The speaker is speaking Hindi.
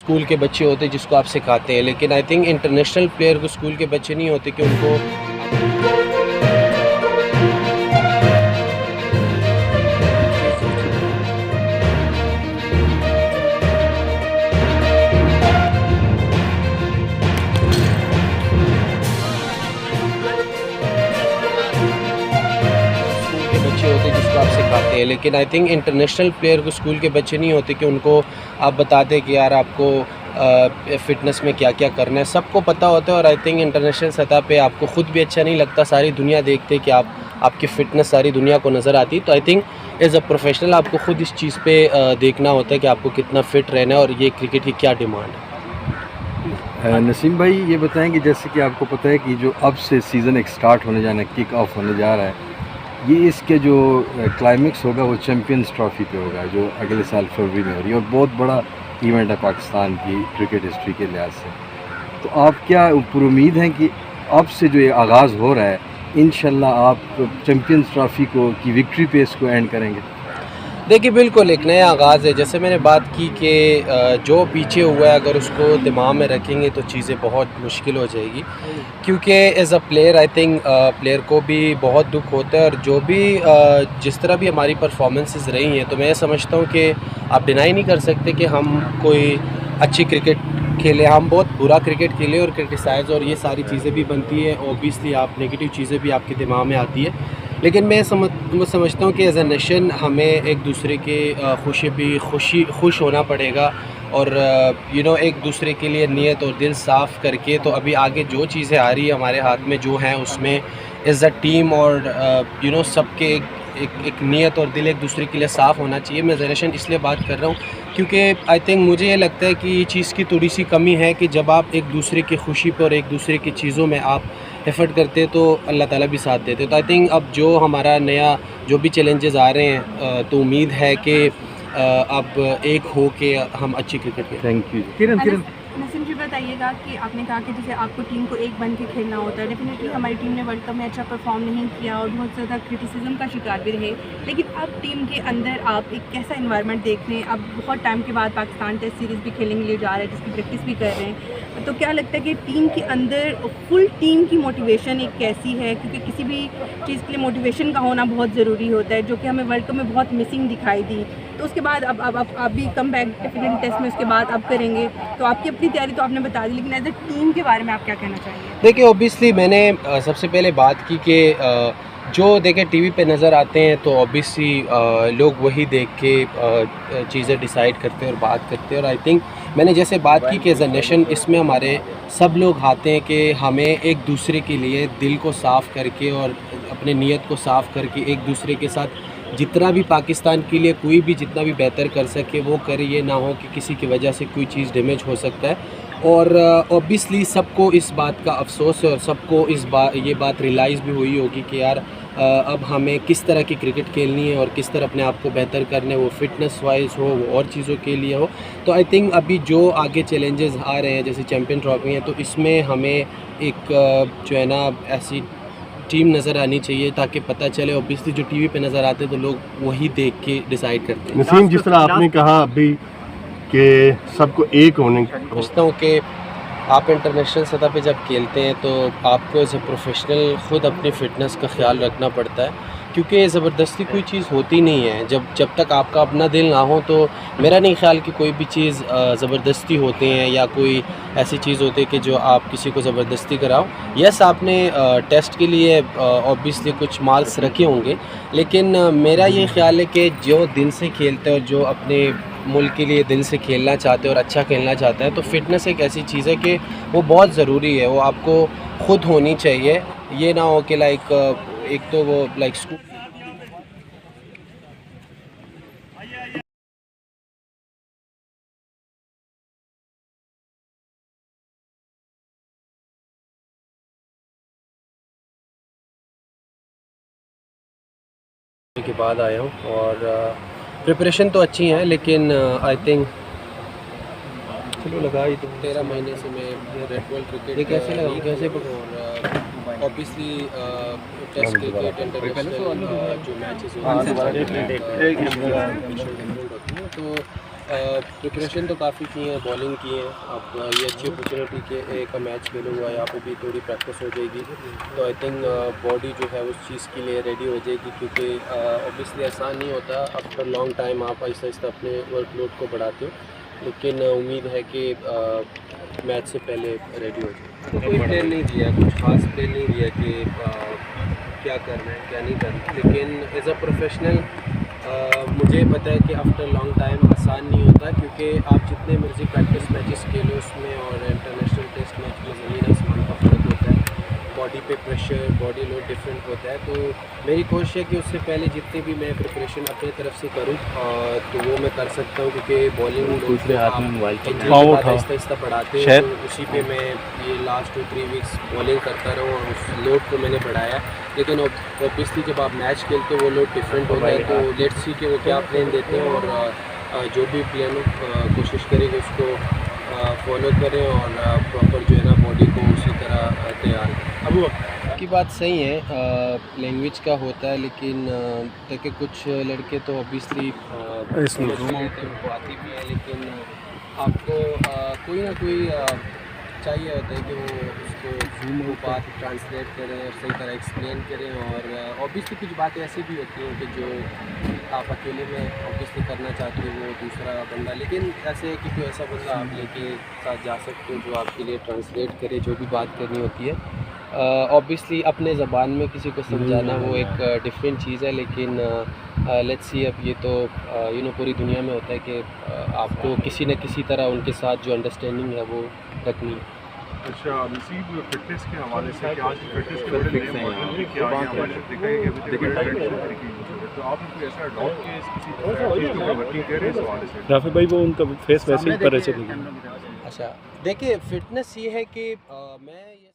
स्कूल के बच्चे होते हैं जिसको आप सिखाते हैं, लेकिन आई थिंक इंटरनेशनल प्लेयर को स्कूल के बच्चे नहीं होते कि उनको बच्चे होते हैं जिसको आप सिखाते हैं, लेकिन आई थिंक इंटरनेशनल प्लेयर को स्कूल के बच्चे नहीं होते कि उनको आप बताते कि यार आपको फ़िटनेस में क्या क्या करना है। सबको पता होता है और आई थिंक इंटरनेशनल सतह पे आपको ख़ुद भी अच्छा नहीं लगता, सारी दुनिया देखते है कि आपकी फ़िटनेस सारी दुनिया को नज़र आती है। तो I think as a professional आपको ख़ुद इस चीज़ पे देखना होता है कि आपको कितना फ़िट रहना है और ये क्रिकेट की क्या डिमांड है। नसीम भाई ये बताएं कि जैसे कि आपको पता है कि जो अब से सीज़न एक स्टार्ट होने जाना है, किक ऑफ होने जा रहा है, ये इसके जो क्लाइमेक्स होगा वो चैम्पियंस ट्रॉफ़ी पे होगा जो अगले साल फरवरी में हो रही है और बहुत बड़ा इवेंट है पाकिस्तान की क्रिकेट हिस्ट्री के लिहाज से। तो आप क्या पुरुमीद हैं कि अब से जो ये आगाज़ हो रहा है इंशाल्लाह आप चैम्पियंस ट्रॉफ़ी को की विक्ट्री पे इसको एंड करेंगे? देखिए बिल्कुल एक नया आगाज़ है। जैसे मैंने बात की कि जो पीछे हुआ है अगर उसको दिमाग में रखेंगे तो चीज़ें बहुत मुश्किल हो जाएगी, क्योंकि as a player I think player को भी बहुत दुख होता है और जो भी जिस तरह भी हमारी परफॉर्मेंसेस रही हैं, तो मैं समझता हूँ कि आप डिनाई नहीं कर सकते कि हम कोई अच्छी क्रिकेट खेले, हम बहुत बुरा क्रिकेट खेले और क्रिटिसाइज़ और ये सारी चीज़ें भी बनती है। ऑब्वियसली आप नेगेटिव चीज़ें भी आपके दिमाग में आती है, लेकिन मैं समझता हूँ कि एज़ अ नेशन हमें एक दूसरे के खुश होना पड़ेगा और एक दूसरे के लिए नीयत और दिल साफ़ करके। तो अभी आगे जो चीज़ें आ रही है हमारे हाथ में जो हैं उसमें एज़ अ टीम और सबके एक नीयत और दिल एक दूसरे के लिए साफ़ होना चाहिए। मैं जनरेशन इसलिए बात कर रहा हूँ क्योंकि आई थिंक मुझे ये लगता है कि ये चीज़ की थोड़ी सी कमी है कि जब आप एक दूसरे की खुशी पर और एक दूसरे की चीज़ों में आप एफ़र्ट करते तो अल्लाह ताला भी साथ देते। तो आई थिंक अब जो हमारा नया जो भी चैलेंजेस आ रहे हैं तो उम्मीद है कि अब एक हो के हम अच्छी क्रिकेट खेलें। Thank you. किरण नसीम जी बताइएगा कि आपने कहा कि जैसे आपको टीम को एक बन के खेलना होता है। डेफिनेटली हमारी टीम ने वर्ल्ड कप में अच्छा परफॉर्म नहीं किया और बहुत ज़्यादा क्रिटिसिज्म का शिकार भी रहे, लेकिन अब टीम के अंदर आप एक कैसा इन्वायरमेंट देख रहे हैं? अब बहुत टाइम के बाद पाकिस्तान टेस्ट सीरीज़ भी खेलने के लिए जा रहा है जिसकी प्रैक्टिस भी कर रहे हैं, तो क्या लगता है कि टीम के अंदर फुल टीम की मोटिवेशन एक कैसी है? क्योंकि किसी भी चीज़ के लिए मोटिवेशन का होना बहुत ज़रूरी होता है, जो कि हमें वर्ल्ड कप में बहुत मिसिंग दिखाई दी। तो उसके बाद अब भी कम बैक डेफिनेटली टेस्ट में उसके बाद अब करेंगे, तो आपकी अपनी तैयारी तो आपने बता दी, लेकिन एज ए टीम के बारे में आप क्या कहना चाहेंगे? देखिए ऑब्वियसली मैंने सबसे पहले बात की कि जो देखें टीवी पे नज़र आते हैं तो ऑब्वियसली लोग वही देख के चीज़ें डिसाइड करते हैं और बात करते हैं। और आई थिंक मैंने जैसे बात की कि एज अ नेशन इसमें हमारे सब लोग आते हैं कि हमें एक दूसरे के लिए दिल को साफ़ करके और अपने नीयत को साफ़ करके एक दूसरे के साथ जितना भी पाकिस्तान के लिए कोई भी जितना भी बेहतर कर सके वो करे। ये ना हो कि किसी की वजह से कोई चीज़ डैमेज हो सकता है। और ऑब्वियसली सबको इस बात का अफसोस है और सबको ये बात रियलाइज़ भी हुई होगी कि यार अब हमें किस तरह की क्रिकेट खेलनी है और किस तरह अपने आप को बेहतर करना है, वो फिटनेस वाइज हो वो और चीज़ों के लिए हो। तो आई थिंक अभी जो आगे चैलेंजेस आ रहे हैं जैसे चैम्पियन ट्रॉफी है, तो इसमें हमें एक जो है ना ऐसी टीम नज़र आनी चाहिए ताकि पता चले। ऑब्वियसली जो टीवी पे नज़र आते हैं तो लोग वही देख के डिसाइड करते हैं। नसीम जिस तरह आपने कहा अभी कि सबको एक होने समझता हूँ कि आप इंटरनेशनल सतह पे जब खेलते हैं तो आपको एज ए प्रोफेशनल ख़ुद अपनी फ़िटनेस का ख्याल रखना पड़ता है, क्योंकि ज़बरदस्ती कोई चीज़ होती नहीं है। जब तक आपका अपना दिल ना हो तो मेरा नहीं ख्याल कि कोई भी चीज़ ज़बरदस्ती होते हैं या कोई ऐसी चीज़ होती है कि जो आप किसी को ज़बरदस्ती कराओ। यस आपने टेस्ट के लिए ऑब्वियसली कुछ मार्क्स रखे होंगे, लेकिन मेरा ये ख्याल है कि जो दिल से खेलते हैं और जो अपने मुल्क के लिए दिल से खेलना चाहते हैं और अच्छा खेलना चाहता है, तो फ़िटनेस एक ऐसी चीज़ है कि वो बहुत ज़रूरी है, वो आपको ख़ुद होनी चाहिए। ये ना हो कि लाइक एक तो वो लाइक स्कूल के बाद आया हूँ और प्रिपरेशन तो अच्छी है, लेकिन आई थिंक चलो लगा ही तो 13 महीने से मैं रेड बॉल क्रिकेट कैसे लगा कैसे और ऑब्वियसली टेस्ट क्रिकेट इंटरनेशनल जो मैचेस होते हैं तो प्रिपरेशन तो काफ़ी की है, बॉलिंग की है। अब ये अच्छी अपॉर्चुनिटी के एक मैच खेलूँगा, यहाँ पे भी थोड़ी प्रैक्टिस हो जाएगी, तो आई थिंक बॉडी जो है उस चीज़ के लिए रेडी हो जाएगी, क्योंकि ऑब्वियसली आसान नहीं होता। आफ्टर लॉन्ग टाइम आप आहिस्ता आहिस्ता अपने वर्कलोड को बढ़ाते हो, लेकिन उम्मीद है कि मैच से पहले रेडी हो जाए। तो कोई प्लान नहीं दिया, कुछ खास प्लान नहीं दिया कि क्या करना है क्या नहीं करना, लेकिन एज अ प्रोफेशनल मुझे पता है कि आफ्टर लॉन्ग टाइम आसान नहीं होता, क्योंकि आप जितने मर्जी प्रैक्टिस मैचेस खेलो उसमें और इंटरनेशनल टेस्ट मैच में ज़मीन आसमान का फ़र्क होता है, बॉडी पे प्रेशर, बॉडी लोड डिफरेंट होता है। तो मेरी कोशिश है कि उससे पहले जितनी भी मैं प्रिपरेशन अपनी तरफ से करूँ तो वो मैं कर सकता हूँ, क्योंकि बॉलिंग आहिस्ता आहिस्ता बढ़ाते हैं, तो उसी पे मैं ये लास्ट 2-3 वीक्स बॉलिंग करता रहूँ और उस लोड को मैंने बढ़ाया। लेकिन ऑब्वियसली जब आप मैच खेलते हो वो लोड डिफरेंट होता है, तो लेट्स सी कि वो क्या प्लान देते हैं, और जो भी प्लान हो कोशिश करेंगे उसको फॉलो करें और प्रॉपर जो है ना बॉडी को उसी तरह तैयार करें। अब की बात सही है, लैंग्वेज का होता है, लेकिन देखिए कुछ लड़के तो ऑब्वियसली उनको आती भी है, लेकिन आपको कोई ना कोई चाहिए होता है कि वो उसको वो बात ट्रांसलेट करें और सही तरह एक्सप्लेन करें। और ऑब्वियसली कुछ बातें ऐसी भी होती हैं कि जो आप अकेले में ऑब्वियसली करना चाहते हो वो दूसरा बंदा, लेकिन ऐसे है कि कोई ऐसा बंदा आप लेके साथ जा सकते हो जो आपके लिए ट्रांसलेट करे जो भी बात करनी होती है। ऑब्वियसली अपने ज़बान में किसी को समझाना वो एक डिफरेंट चीज़ है, लेकिन लेट्स सी अब ये तो पूरी दुनिया में होता है कि आपको किसी न किसी तरह उनके साथ जो अंडरस्टैंडिंग है वो रखनी है। अच्छा नसीब, फिटनेस के हवाले से कि आज फिटनेस के बड़े नए मॉडल भी किया गया हमारे देखा है कि अभी तक डाइट शुगर की यूज़ है, तो आपने कोई ऐसा डॉट के किसी चीज़ के ऊपर वर्किंग कर रहे हैं इस हवाले से? राफी भाई वो उनका फेस वैसे ही पर ऐसे नहीं। अच्छा देखिए, फिटनेस ये है कि मैं ये